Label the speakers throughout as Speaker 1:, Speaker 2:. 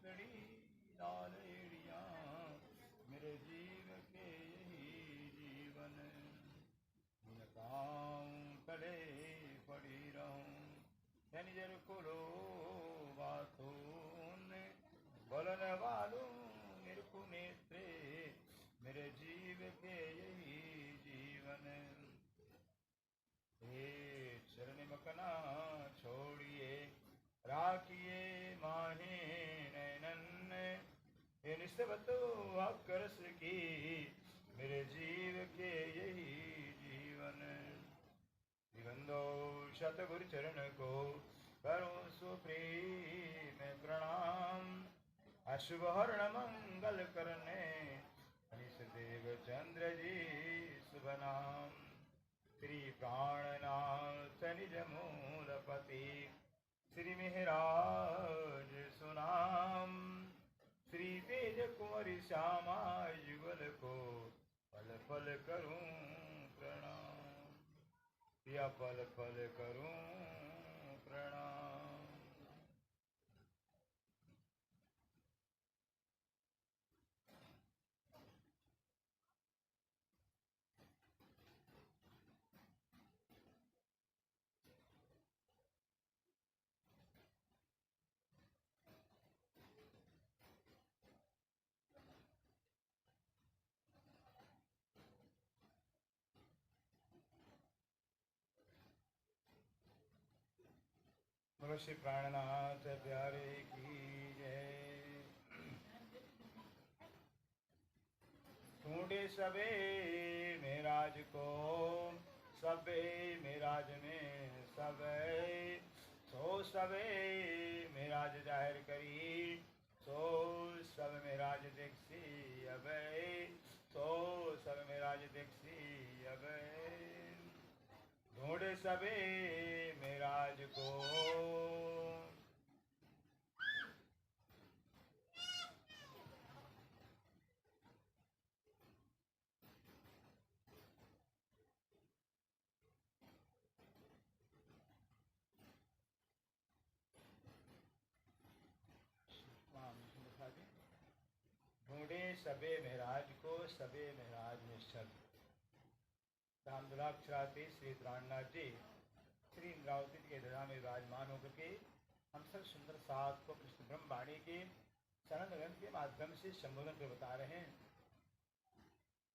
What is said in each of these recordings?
Speaker 1: कड़ी लाल एड़ियाँ, मेरे जीव के यही जीवन। उनकाऊं तले पड़ी रहूं, निजर कुलो बातों ने बोलन वालों निरखु नेत्रे, मेरे जीव के यही जीवन। हे चरण मकना छोड़िए, राखिए माहे नैनन, हे निस्बतो अकरस की, मेरे जीव के यही जीवन। निबंधो शतगुरु चरण को करो सुप्रीम प्रणाम, अशुभ हरण मंगल करने, अनिश देव चंद्र जी शुभ नाम। श्री प्राणनाथ निज मूलपति, श्री मेहराज सुनाम, श्री तेज कुंवरी श्यामा युगल को पल पल करूं प्रणाम, या पल पल करूं प्रणाम। बोलो श्री प्राणनाथ प्यारे की जय। ढूंढे सबे मेराज को, सबे मेराज में सबे, सो सबे मेराज जाहिर करी, सो सब मेराज देखसी अबे, सो सब मेराज देखसी अबे। ढूंढे सबे मेराज को, ढूंढे सबे महराज को, सबे महराज में सब। रामदुलाक्षराते श्री प्राणनाथ जी श्री इंद्रावती के दया में विराजमान होकर के हम सब सुंदर साथ को कृष्ण ब्रह्म वाणी के सनंद ग्रंथ के माध्यम से संबोधन कर बता रहे हैं।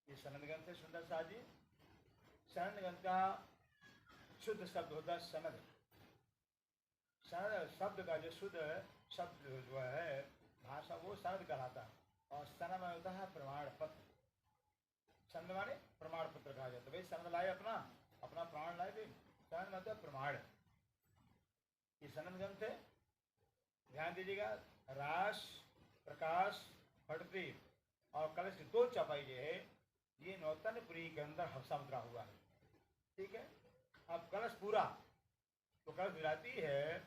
Speaker 1: ये सनंद ग्रंथ है सुंदर साथ जी। सनंद ग्रंथ का शुद्ध शब्द होता है सनद। सनद शब्द का जो शुद्ध शब्द जो है भाषा वो सनद कहलाता है। और सनद में होता है प्रमाण पत्र। सनद माने प्रमाण पत्र कहा जाता है। भाई सनद लाए अपना अपना प्रमाण लाए भाई, सनद मतलब प्रमाण। ये सनद ग्रंथ है, ध्यान दीजिएगा। रास, प्रकाश, फटती और कलश की दो चौपाई जो है ये नौतनपुरी के अंदर हफ्सा मुद्रा हुआ है। ठीक है। अब कलश पूरा तो कलश गिराती है,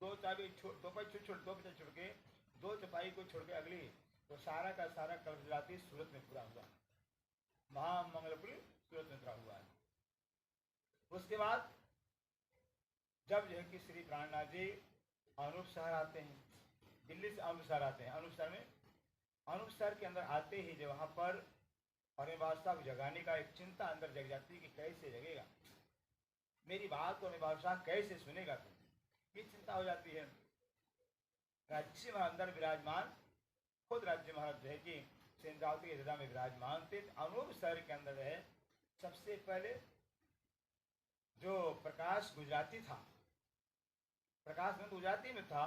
Speaker 1: दो चाबी दो पाई छोड़ दो बच्चे छोड़ के दो चपाई को छोड़ के अगली तो सारा का सारा कलश गिराती सूरत में पूरा हुआ, महामंगलपुरी सूरत में पूरा हुआ है। उसके बाद जब जो है कि श्री प्राणनाथ जी अनूप शहर आते हैं, दिल्ली से अनूप शहर आते हैं। अनूप शहर में अनूप शहर के अंदर आते ही जो वहाँ पर और बादशाह को जगाने का एक चिंता अंदर जग जाती है कि कैसे जगेगा मेरी बात, तो बादशाह कैसे सुनेगा, तो ये चिंता हो जाती है। राज्य में अंदर विराजमान खुद राज्य महाराज जो है कि इंद्रावती के हृदय में विराजमान थे। अनूप शहर के अंदर है सबसे पहले जो प्रकाश गुजराती था, प्रकाश में गुजराती में था,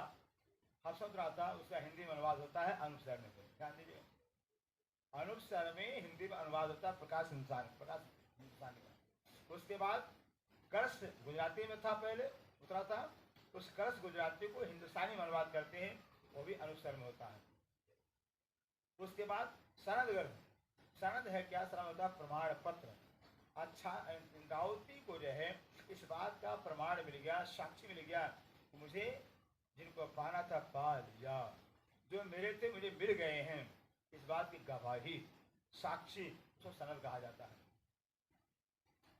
Speaker 1: हफ्सत रहा था, उसका हिंदी में अनुवाद होता है अनूप शहर में। ध्यान दीजिए, अनूप शहर में हिंदी में अनुवाद होता है प्रकाश इंसान, प्रकाश हिंदुस्तानी का। उसके बाद कलश गुजराती में था, पहले उतरा था, उस कलश गुजराती को हिंदुस्तानी में अनुवाद करते हैं, वो भी अनूप शहर में होता है। उसके बाद सनद ग्रंथ, सनद है क्या, सनद होता है प्रमाण पत्र। अच्छा, इंद्रावती को जो है इस बात का प्रमाण मिल गया, साक्षी मिल गया कि मुझे जिनको पाना था पा लिया, जो मेरे थे मुझे मिल गए हैं, इस बात की गवाही साक्षी तो सनद कहा जाता है।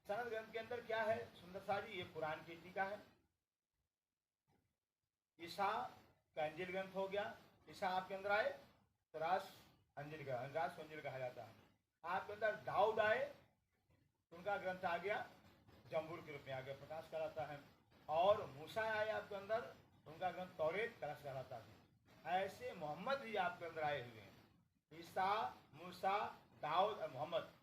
Speaker 1: सनद ग्रंथ के अंदर क्या है सुंदर सारी, ये कुरान की टीका है। ईसा का इंजील ग्रंथ हो गया, ईसा आपके अंदर आए तो रास अंजिल कहा जाता है। आपके अंदर दाऊद आए तो उनका ग्रंथ आ गया जम्बूर के रूप में आ गया, प्रकाश कराता है। और मूसा आए आपके अंदर, उनका ग्रंथ तौरेत प्रकाश कराता है। ऐसे मोहम्मद भी आपके अंदर आए हुए हैं। ईसा, मूसा, दाऊद और मोहम्मद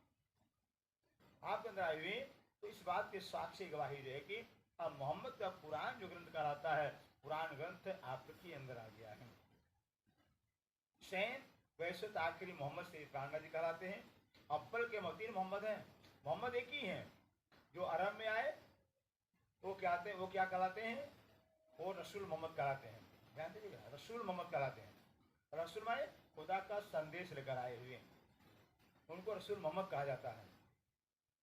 Speaker 1: आपके अंदर आए हुए। तो इस बात की साक्षी गवाही रहेगी अब मोहम्मद का कुरान जो ग्रंथ कहलाता है, कुरान ग्रंथ आपके अंदर आ गया है। सैन वैसे तो आखिरी मोहम्मद से प्राण नदी कहलाते हैं। अव्वल के 3 मोहम्मद हैं। मोहम्मद एक ही हैं। जो अरब में आए वो क्या आते हैं, वो क्या कहलाते हैं, वो रसूल मोहम्मद कहलाते हैं। ध्यान दीजिएगा, रसूल मोहम्मद कहलाते हैं। रसूल माने खुदा का संदेश लेकर आए हुए, उनको रसूल मोहम्मद कहा जाता है।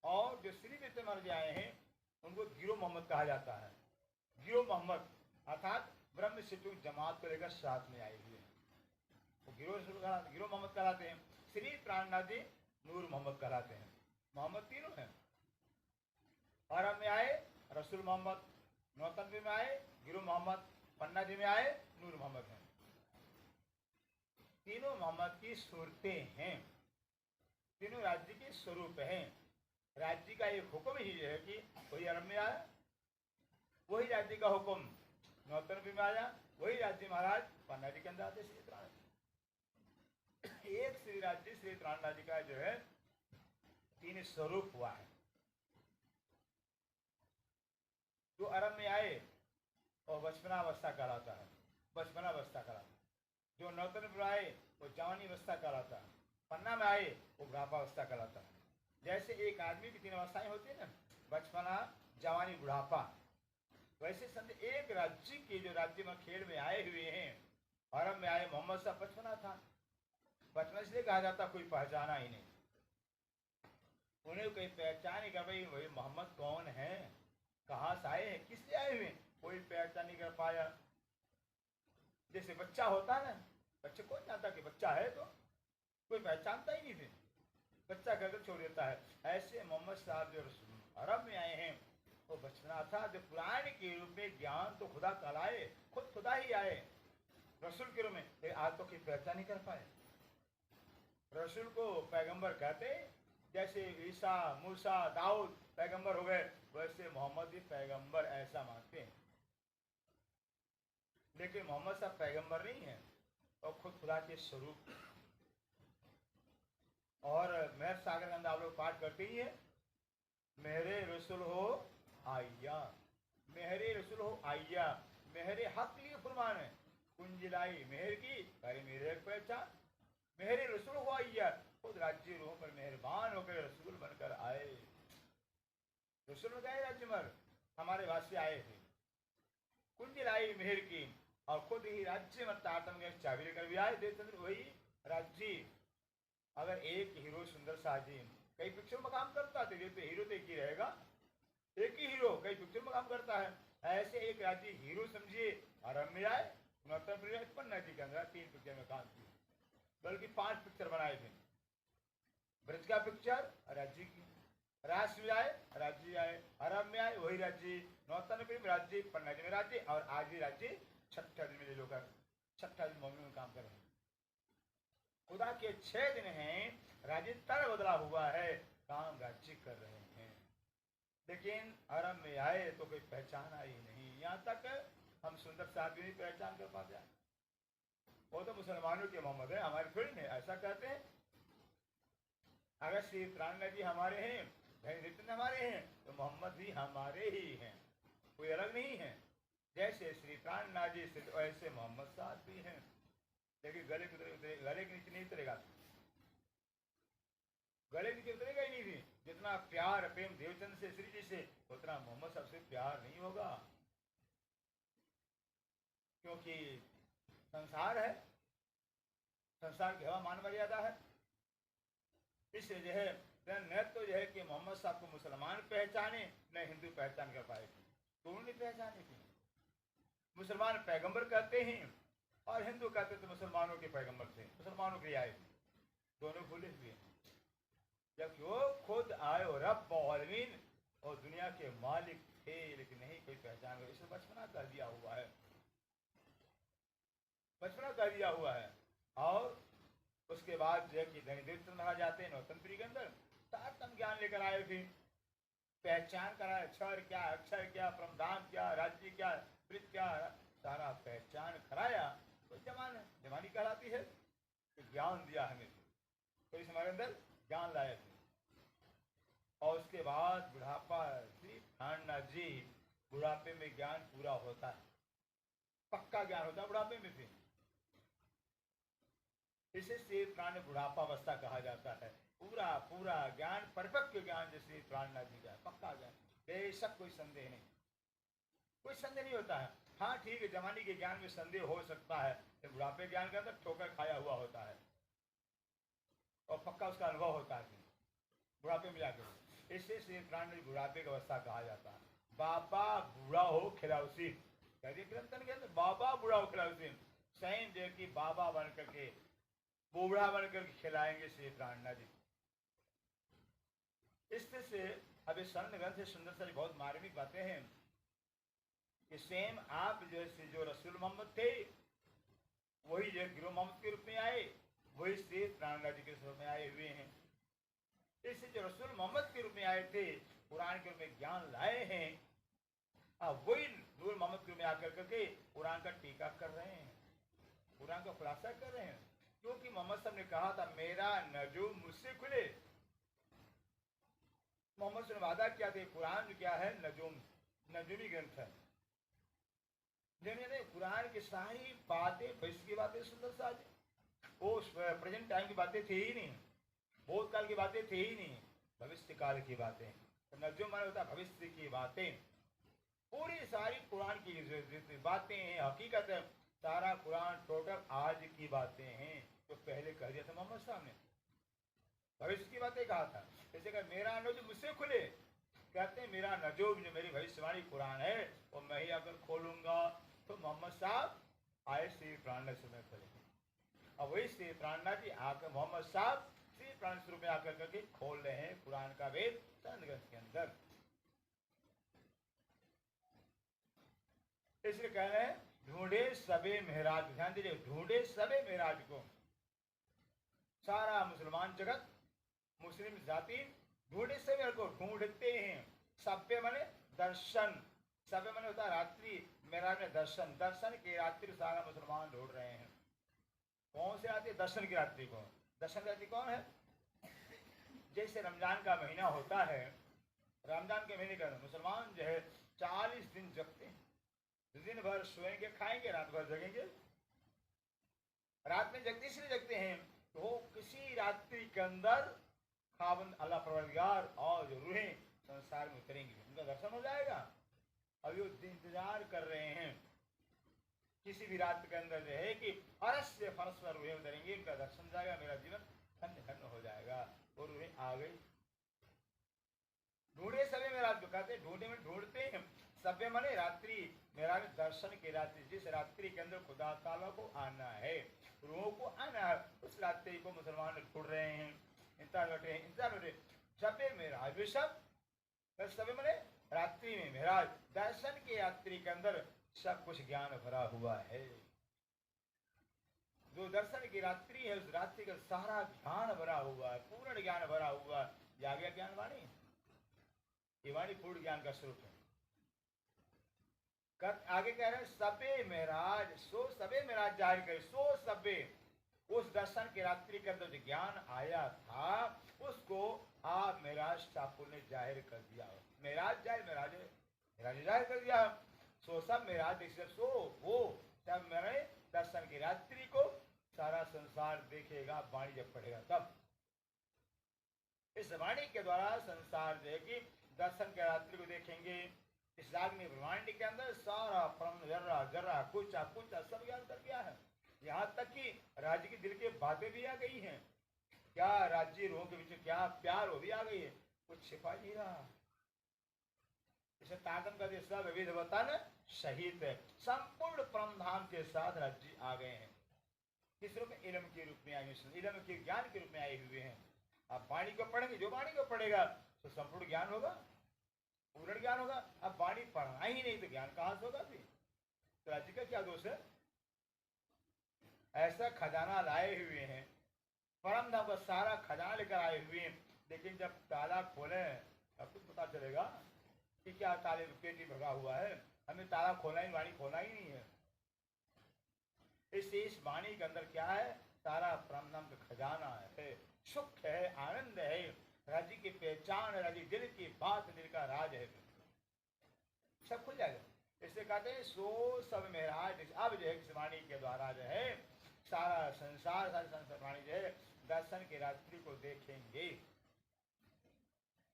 Speaker 1: और जो श्री वित्तमर्ज आए हैं उनको गिरो मोहम्मद कहा जाता है। गिरो मोहम्मद अर्थात ब्रह्म सिद्धू जमात को लेकर साथ में आए हुए, वो गिरो मोहम्मद कहलाते हैं। श्री प्राणनाथी नूर मोहम्मद कहलाते हैं। मोहम्मद तीनों हैं। अरब में आए रसूल मोहम्मद, नौतनवी में आए गिरो मोहम्मद, पन्नाजी में आए नूर मोहम्मद हैं। तीनों मोहम्मद की सूरतें हैं, तीनों राज्य के स्वरूप हैं। राज्य का एक हुक्म ही है कि वही अरब में आया, वही राज्य का हुक्म नौतनवी में आया, वही राज्य महाराज पन्ना जी के अंदर आते श्री त्राण। एक श्री राज्य श्री त्राण राज्य का जो है 3 स्वरूप हुआ है। जो अरब में आए और बचपनावस्था कहलाता है, बचपनावस्था कहलाता है। जो नौतन में आए वो जवानी अवस्था कहलाता है। पन्ना में आए वो बुढ़ापावस्था कहलाता है। जैसे एक आदमी की 3 अवस्थाएं होती है ना, बचपना, जवानी, बुढ़ापा, वैसे समझे एक राज्य के जो राज्य में खेल में आए हुए हैं। अरब में आए मोहम्मद साहब बचपना था, बचपन इसलिए कहा जाता कोई पहचाना ही नहीं, उन्हें कोई पहचान नहीं कर भाई वही मोहम्मद कौन है, कहाँ से आए हैं, किस लिए आए हुए, कोई पहचान नहीं कर पाया। जैसे बच्चा होता है ना, बच्चे कौन जानता कि बच्चा है, तो कोई पहचानता ही नहीं थे, बच्चा करके छोड़ देता है। ऐसे मोहम्मद साहब जो अरब में आए हैं वो बचपना था, जो पुराण के रूप में ज्ञान तो खुदा कहलाए, खुद खुदा ही आए रसूल के रूप में, आज तो की पहचान नहीं कर पाए। रसूल को पैगंबर कहते, जैसे ईसा, मूसा, दाऊद पैगंबर हो गए, वैसे मोहम्मद भी पैगंबर ऐसा मानते हैं। लेकिन मोहम्मद साहब पैगंबर नहीं है और खुद खुदा के स्वरूप। और महर सागर अंदर आप लोग पाठ करते ही है, मेरे रसूल हो आइया, मेहरे रसूल हो आइया, मेहरे हक लिए फरमान है, कुंजलाई मेहर की अरे मेरे पहचान, मेहरे रसूल हो आइया, खुद राज्य रूह पर मेहरबान होकर रसूल बनकर आए। रसूल गए राज्य मर हमारे वासी आए थे, कुंजलाई मेहर की, और खुद ही राज्य मत आतम के चाबी लेकर भी आए थे। वही राज्य, अगर एक हीरो सुंदर साजी कई पिक्चर में काम करता है तो हीरो तो एक ही रहेगा, एक ही हीरो कई पिक्चर में काम करता है। ऐसे एक राज्य हीरो समझिए अरब में आए, पन्ना जी के अंदर 3 पिक्चर में काम किए, बल्कि 5 पिक्चर बनाए थे। ब्रज का पिक्चर राज्य की, राष्ट्र में आए राज्य आए, अरब में आए वही राज्य, नौतन में राज्य, पन्ना जी में राज्य, और आज भी राज्य 6ठा दिन में जो कर 6ठा दिन मम्मी में काम कर रहे हैं। खुदा के 6 दिन हैं, राज्य तर बदला हुआ है, काम राज्य कर रहे हैं। लेकिन अरब में आए तो कोई पहचान आई नहीं, यहाँ तक हम सुंदर साहब भी नहीं पहचान कर पाते। वो तो मुसलमानों के मोहम्मद है, हमारे थोड़ी नहीं, ऐसा कहते हैं। अगर श्री प्राण जी हमारे हैं, नितिन हमारे हैं, तो मोहम्मद भी हमारे ही हैं, कोई अलग नहीं है। जैसे श्री प्राणनाथ जी वैसे मोहम्मद साहब भी हैं, लेकिन गले के नीचे नहीं उतरेगा, गले नीचे उतरेगा ही नहीं थी। जितना प्यार प्रेम देवचंद से श्री जी से, उतना मोहम्मद साहब से प्यार नहीं होगा, क्योंकि संसार है, संसार की हवा मान मर्यादा है। इसलिए जो है न तो जो है कि मोहम्मद साहब को मुसलमान पहचाने, न हिंदू पहचान कर पाए थे, दोनों ने पहचाने थी। मुसलमान पैगंबर कहते हैं और हिंदू कहते तो मुसलमानों के पैगंबर थे, मुसलमानों के आए, दोनों भूले हुए। जबकि वो खुद आए और रब आलमीन और दुनिया के मालिक थे, लेकिन नहीं कोई पहचान, इसे बचपना कर दिया हुआ है। बचपना कर दिया हुआ है। और उसके बाद जो है कि धनीदेव महाराज जाते हैं नौतंत्री के अंदर, तारतम ज्ञान लेकर आए थे, पहचान कराए, अक्षर क्या, प्रमदान क्या, राज्य क्या, वृत्त क्या, सारा पहचान कराया। तो जवानी कहलाती है, तो ज्ञान दिया हमें, तो इस हमारे अंदर ज्ञान लाए थे। और उसके बाद बुढ़ापा, श्री प्राणनाथ जी, बुढ़ापे में ज्ञान पूरा होता है, पक्का ज्ञान होता है बुढ़ापे में भी। इसे श्री प्राण बुढ़ापावस्था कहा जाता है। पूरा पूरा ज्ञान, परिपक्व ज्ञान जैसे प्राणनाथ जी का पक्का ज्ञान, बेशक कोई संदेह नहीं, कोई संदेह नहीं होता है। हाँ ठीक है, जवानी के ज्ञान में संदेह हो सकता है, तो बुढ़ापे ज्ञान के अंदर ठोकर खाया हुआ होता है और पक्का उसका अनुभव होता है बुढ़ापे में जाकर। इससे श्री प्राण बुढ़ापे की अवस्था कहा जाता है। बाबा बूढ़ा हो खिलाउसी, कह दिए कीर्तन के अंदर, बाबा बूढ़ा हो खिलाउसी, सही जो कि बाबा बन करके, बूढ़ा बन करके खिलाएंगे श्री प्राणनाथ जी। इससे से अब इस संत ग्रंथ से सुंदर सारी बहुत मार्मिक बातें हैं कि सेम आप जैसे जो रसूल मोहम्मद थे, वही जो गुरु मोहम्मद के रूप में आए, वही श्री प्राणनाथ जी के रूप में आए हुए हैं। इससे जो रसूल मोहम्मद के रूप में आए थे, कुरान के रूप में ज्ञान लाए हैं, वही नूर मोहम्मद के रूप में आकर करके कुरान का टीका कर रहे हैं, कुरान का खुलासा कर रहे हैं। क्योंकि मोहम्मद साहब ने कहा था, मेरा नजूम मुझसे खुले। मोहम्मद से वादा किया था, कुरान क्या है, नजूमी ग्रंथ है। कुरान की सारी बातें, भविष्य की बातें, सुंदर सा वो प्रेजेंट टाइम की बातें थी ही नहीं, भूतकाल की बातें थी ही नहीं, भविष्य काल की बातें। तो नजूम माने होता है भविष्य की बातें। पूरी सारी कुरान की बातें हैं, हकीकत है, सारा कुरान टोटल आज की बातें हैं, जो पहले कह दिया था मोहम्मद साहब ने, भविष्य की बातें कहा था। जैसे कहा मेरा नजूम मुझसे खुले, कहते हैं मेरा नजूम जो मेरी भविष्यवाणी कुरान है, वो मैं ही अगर खोलूंगा तो मोहम्मद साहब आए श्री प्राणनाथ से खोलेंगे। अब वही श्री प्राणनाथ जी आकर मोहम्मद साहब श्री प्राण स्वरूप में आकर करके खोल रहे हैं कुरान का वेद संत ग्रंथ के अंदर। इसलिए कह रहे हैं, ढूंढे सबे महराज, ध्यान दीजिए, ढूंढे सबे महराज को। सारा मुसलमान जगत, मुस्लिम जाति ढूंढे सबे को ढूंढते हैं। सभ्य माने दर्शन, सभ्य माने होता है रात्रि, महराज में दर्शन, दर्शन की रात्रि सारा मुसलमान ढूंढ रहे हैं। कौन सी रात्रि? दर्शन की रात्रि को। दर्शन की रात्रि कौन है? जैसे रमजान का महीना होता है, रमजान के महीने का मुसलमान जो है 40 दिन जगते हैं, दिन भर सोएंगे, खाएंगे, रात भर जगेंगे। रात में जगते इसलिए जगते हैं तो वो किसी रात्रि के अंदर खाबंद अल्लाह परवरदिगार और जो रूहें संसार में उतरेंगे, उनका दर्शन हो जाएगा। अभी वो इंतजार कर रहे हैं किसी भी रात के अंदर जो है कि अरस से फरस पर रूहें उतरेंगे, उनका दर्शन हो जाएगा, मेरा जीवन धन्य धन्य हो जाएगा। वो रूहें आ गई। ढूंढे सभी में रात, कहते हैं ढूंढे में ढूंढते हैं, सभ्य मने रात्रि, मेरा भी दर्शन की रात्रि, जिस रात्रि के अंदर खुदा ताला को आना है, रूहों को आना है, उस रात्रि को मुसलमान ढूंढ रहे हैं, इंतजार बैठे। सभ्य मेरा सब सभ्य मने रात्रि में मेराज, दर्शन की रात्रि के अंदर सब कुछ ज्ञान भरा हुआ है। जो दर्शन की रात्रि है, उस रात्रि का सारा ज्ञान भरा हुआ है, पूर्ण ज्ञान भरा हुआ है। आ गया ज्ञान वाणी, ये वाणी पूर्ण ज्ञान का स्वरूप है। आगे कह रहे हैं, सबे महराज, सो सबे महराज जाहिर करे, सो सबे, उस दर्शन की रात्रि के अंदर जो ज्ञान आया था, उसको आप महराज ठाकुर ने जाहिर कर दिया। महराज जाहिर, महराज जाहिर कर दिया। सो सब महराज, सो वो सब मेरे दर्शन की रात्रि को सारा संसार देखेगा, वाणी जब पढ़ेगा तब। इस वाणी के द्वारा संसार जो है कि दर्शन की रात्रि को देखेंगे। इस रागनी ब्रह्मांड के अंदर सारा परम जर्रा जर्रा कुचा कुचा सब ज्ञान कर दिया है। यहाँ तक कि राज्य के दिल के बातें भी आ गई हैं। क्या राज्य रूहों के बीच क्या प्यार, वो भी आ गई है, कुछ छिपा नहीं रहा। इसे ताकत का सब विविध वतन शहीद है, संपूर्ण परम धाम के साथ राज्य आ गए हैं। किस रूप में? इल्म के रूप में आए, इल्म के ज्ञान के रूप में आए हुए हैं। आप वाणी को पढ़ेंगे, जो वाणी को पढ़ेगा तो संपूर्ण ज्ञान होगा, पूर्ण ज्ञान होगा। अब वाणी पढ़ना ही नहीं तो ज्ञान कहां से होगा? फिर तो राज्य का क्या दोष है? ऐसा खजाना लाए हुए हैं, परम धाम का सारा खजाना लेकर आए हुए हैं, लेकिन जब ताला खोले तब तो पता चलेगा कि क्या ताले पेटी भगा हुआ है। हमें ताला खोलना ही, वाणी खोलना ही नहीं है। इस वाणी के अंदर क्या है? सारा परम धाम का खजाना है, सुख है, आनंद है, राज्य की पहचान है, राज्य दिल की बात, दिल का राज है, सब खुल जाएगा। इससे कहते हैं सो सब महाराज अब जो है इस वाणी के द्वारा जो है सारा संसार, सारी संसार वाणी जो है दर्शन की रात्रि को देखेंगे।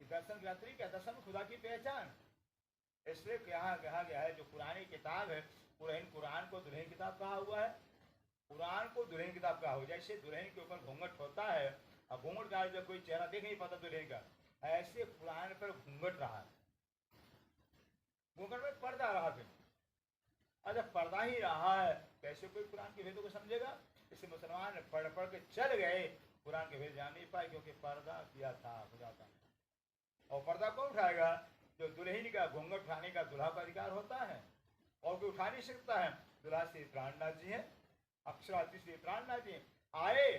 Speaker 1: दर्शन की रात्रि क्या? दर्शन खुदा की पहचान। इसलिए कहा गया है जो पुरानी किताब है, कुरान को दुल्हन किताब कहा हुआ है। कुरान को दुल्हन किताब कहा हुआ, जैसे दुल्हन के ऊपर घूंघट होता है और घूंघट का जब कोई चेहरा देख नहीं पाता दुल्हन का, ऐसे कुरान पर घूंघट रहा है, घूंघट में पर्दा रहा फिर। और जब पर्दा ही रहा है कैसे कोई कुरान के भेदों को समझेगा? इससे मुसलमान पढ़ पढ़ के चल गए, कुरान के भेद जान नहीं पाए, क्योंकि पर्दा किया था खुदा का। और पर्दा कौन उठाएगा? जो दुल्हन का घूंघट उठाने का दुल्हा का अधिकार होता है, और कोई उठा नहीं सकता है। दुल्हा श्री प्राणनाथ जी हैं, अक्षरार्थी श्री प्राणनाथ जी आए,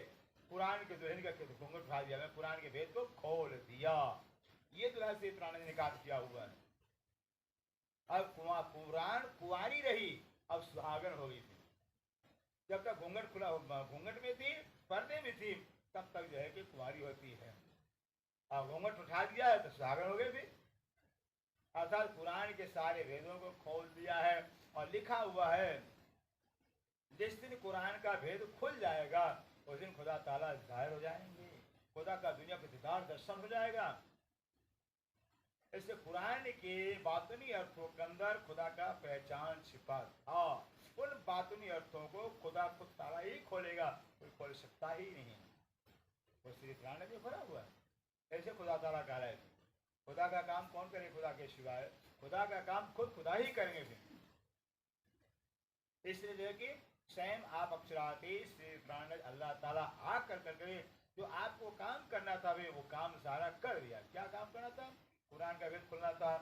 Speaker 1: कुरान के दुल्हन का घूंघट उठा दिया, मैं कुरान के भेद को खोल दिया। ये दुल्हा श्री प्राणनाथ जी ने कार्य किया हुआ है। अब कुरान कुंवारी रही, अब सुहागन हो गई थी। जब तक घूंघट खुला, घूंघट में थी, पर्दे में थी, तब तक जो है कि कुंवारी होती है। अब घूंघट उठा दिया है तो सुहागन हो गए भी। अर्थात कुरान के सारे वेदों को खोल दिया है, और लिखा हुआ है जिस दिन कुरान का भेद खुल जाएगा उस दिन खुदा ताला जाहिर हो जाएंगे, खुदा का दुनिया को दीदार दर्शन हो जाएगा। इसलिए कुरान के बातनी अर्थों के अंदर खुदा का पहचान छिपा था। उन बातनी अर्थों को खुदा खुद ताला ही खोलेगा, कोई खोल सकता ही नहीं। वो श्री कुरान में भरा हुआ है। ऐसे खुदा ताला कह रहे थे, खुदा का काम कौन करे खुदा के सिवाय? खुदा का काम खुद खुदा ही करेंगे फिर। इसलिए जो है कि स्वयं आप अक्षराती श्री प्राण अल्लाह ताला आकर करे, जो आपको काम करना था वे वो काम सारा कर दिया। क्या काम करना था? कुरान का भेद खुलना था,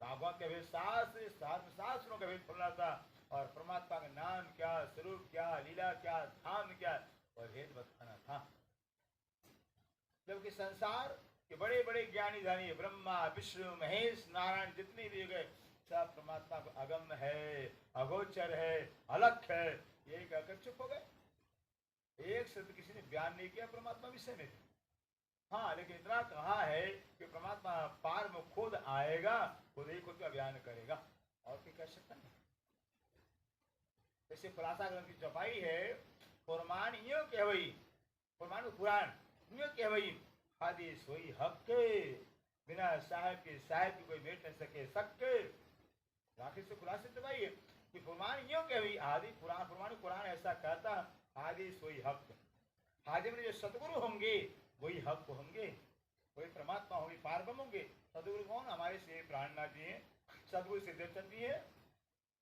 Speaker 1: भागवत का भेद, शास्त्रों का भेद खुलना था, और परमात्मा का नाम क्या, स्वरूप क्या, लीला क्या, धाम क्या, और भेद बताना था। जबकि संसार के बड़े बड़े ज्ञानी धानी ब्रह्मा विष्णु महेश नारायण जितने भी गए सब परमात्मा को अगम है, अगोचर है, अलग है, यही कहकर चुप हो गए। एक शब्द किसी ने बयान नहीं किया परमात्मा विषय में। हाँ, लेकिन इतना कहा है कि परमात्मा पार में खुद आएगा, खुद ही खुद का बयान करेगा, और क्या कह सकता नहीं। जैसे खुलासा ग्रंथ की चौपाई है, फरमान यूं कहवई, फरमान कुरान यूं कहवई, हादिस हुई हक के, बिना साहब की कोई बैठ नहीं सके सक्के। आखिर से खुलासे चौपाई है कि फरमान यूं कहवई, आदि कुरान, फरमान कुरान ऐसा कहता, हादिस हुई हक, हाजिम जो सतगुरु होंगे वही हक होंगे, वही परमात्मा होंगे, पारब्रह्म होंगे। सतगुरु कौन? हमारे श्री प्राणनाथ जी हैं, सतगुरु सिद्धेश्वर जी हैं।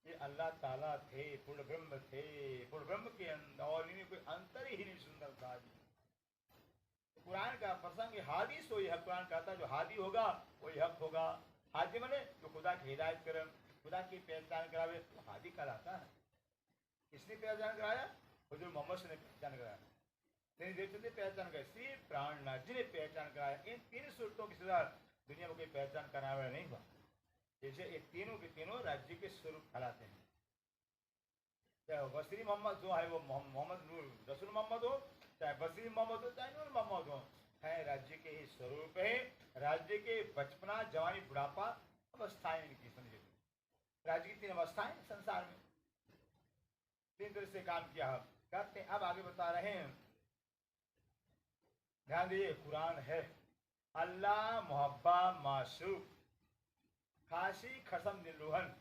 Speaker 1: ये अल्लाह ताला थे, पूर्ण ब्रह्म थे, पूर्ण ब्रह्म के अंदर और इनमें कोई अंतर ही नहीं। सुंदर था जी कुरान का प्रसंग, हादी सोई हक। कुरान कहता जो हादी होगा वही हक होगा। हादी मने जो खुदा की हिदायत करे, खुदा की पहचान करावे, तो हादी कहलाता है। किसने पहचान कराया? हुजूर मोहम्मद ने पहचान कराया, पहचान कराया, श्री प्राणनाथ जी ने पहचान कराया। इन तीन सूरतों के सिवा दुनिया में कोई पहचान कराने वाला नहीं हुआ। जैसे ये तीनों के तीनों राज्य के स्वरूप कहलाते हैं। चाहे बसरी मोहम्मद जो है वो मोहम्मद रसूल मोहम्मद हो, चाहे बसरी मोहम्मद हो, चाहे नूर मोहम्मद हो, है राज्य के ही स्वरूप है। राज्य के बचपना, जवानी, बुढ़ापा अवस्थाएं इनकी समझे। राज्य की तीन अवस्थाएं संसार में, तीन तरह से काम किया करते हैं। अब आगे बता रहे हैं, ध्यान दीजिए। कुरान है अल्लाह मोहब्बा माशूक खासी खसम दिलुहन।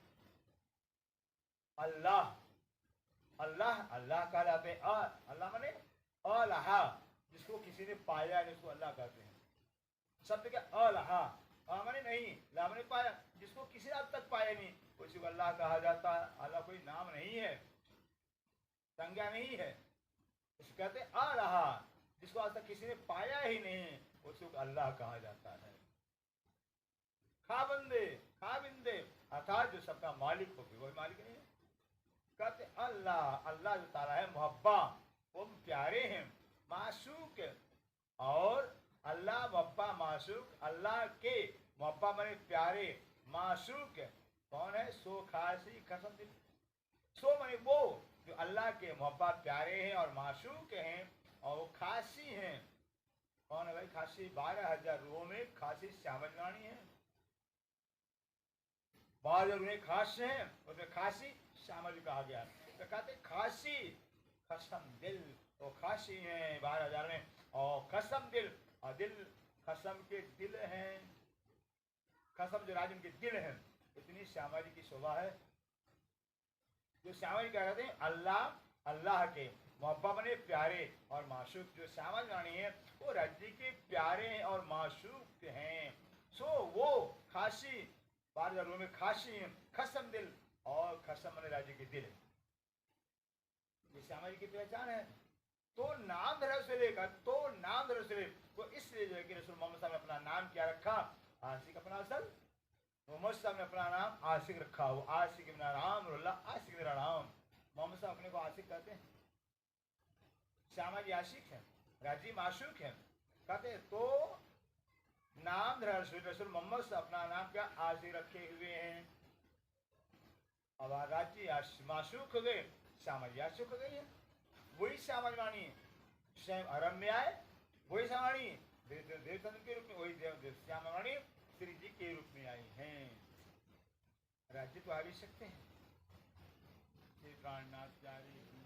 Speaker 1: अल्लाह अल्लाह अल्लाह कहलाते हैं। अल्लाह माने अलहा, जिसको किसी ने पाया नहीं उसको अल्लाह कहते हैं। शब्द क्या? अलहा, माने नहीं, ला माने पाया, जिसको किसी ने अब तक पाया नहीं उसी को अल्लाह कहा जाता है। अल्लाह कोई नाम नहीं है, संज्ञा नहीं है। इसको कहते हैं अलहा, जिसको आज तक किसी ने पाया ही नहीं उसी को अल्लाह कहा जाता है। खाबंदे, खाबिंदे, अर्थात जो सबका मालिक हो, वही मालिक नहीं है। कहते अल्लाह, अल्लाह जो ताला है मोहब्बा, वो प्यारे हैं, माशूक। और अल्लाह मोहब्बा माशूक, अल्लाह के मोहब्बा माने प्यारे, माशूक कौन है? सो खासी कसम दिल। सो माने वो जो अल्लाह के मोहब्बा प्यारे हैं और माशूक हैं और वो खासी हैं। कौन है भाई खासी? 12,000 रूहों में खासी श्यामल रानी है। 12,000 रूहें खास हैं, उसमें खासी श्यामल कहा गया। तो कहते खासी खसम दिल, तो खासी हैं 12,000 में, और खसम दिल, और दिल खसम के दिल हैं। खसम जो राज उनके दिल हैं। इतनी श्यामा जी की शोभा है। जो श्यामा जी क्या कहते हैं? अल्लाह, अल्लाह के मोहब्बा बने प्यारे और माशूक। जो श्यामा रानी है वो राज्य के प्यारे हैं और माशूक हैं। सो वो खासी 12,000 में खासी हैं, खसम दिल, और खसम बने राज्य के दिल। ये श्यामा जी की पहचान है। तो नाम धरा से लेकर, तो नाम धरा से वो इसलिए जो है कि रसूल मोहम्मद साहब ने अपना नाम क्या रखा? आशिक। अपना असल मोहम्मद साहब ने अपना नाम आशिक रखा हो। आशिक इब्न राम रुल्ला, आशिक मेरा नाम। मोहम्मद साहब अपने को आशिक कहते हैं। श्यामा जी आशिक हैं, राजी माशूक हैं। कहते तो नाम धरा रसूल मोहम्मद साहब अपना नाम क्या आशिक रखे हुए हैं। अब राजी माशूक हो गए, श्यामा जी आशिक हो गई है। वही श्यामा रानी स्वयं अरब में आए, वही श्यामा रानी देवचंद्र के रूप में, वही श्यामा रानी श्री जी के रूप में आई हैं। राज्य तो आ भी सकते हैं। श्री प्राणनाथ प्यारी।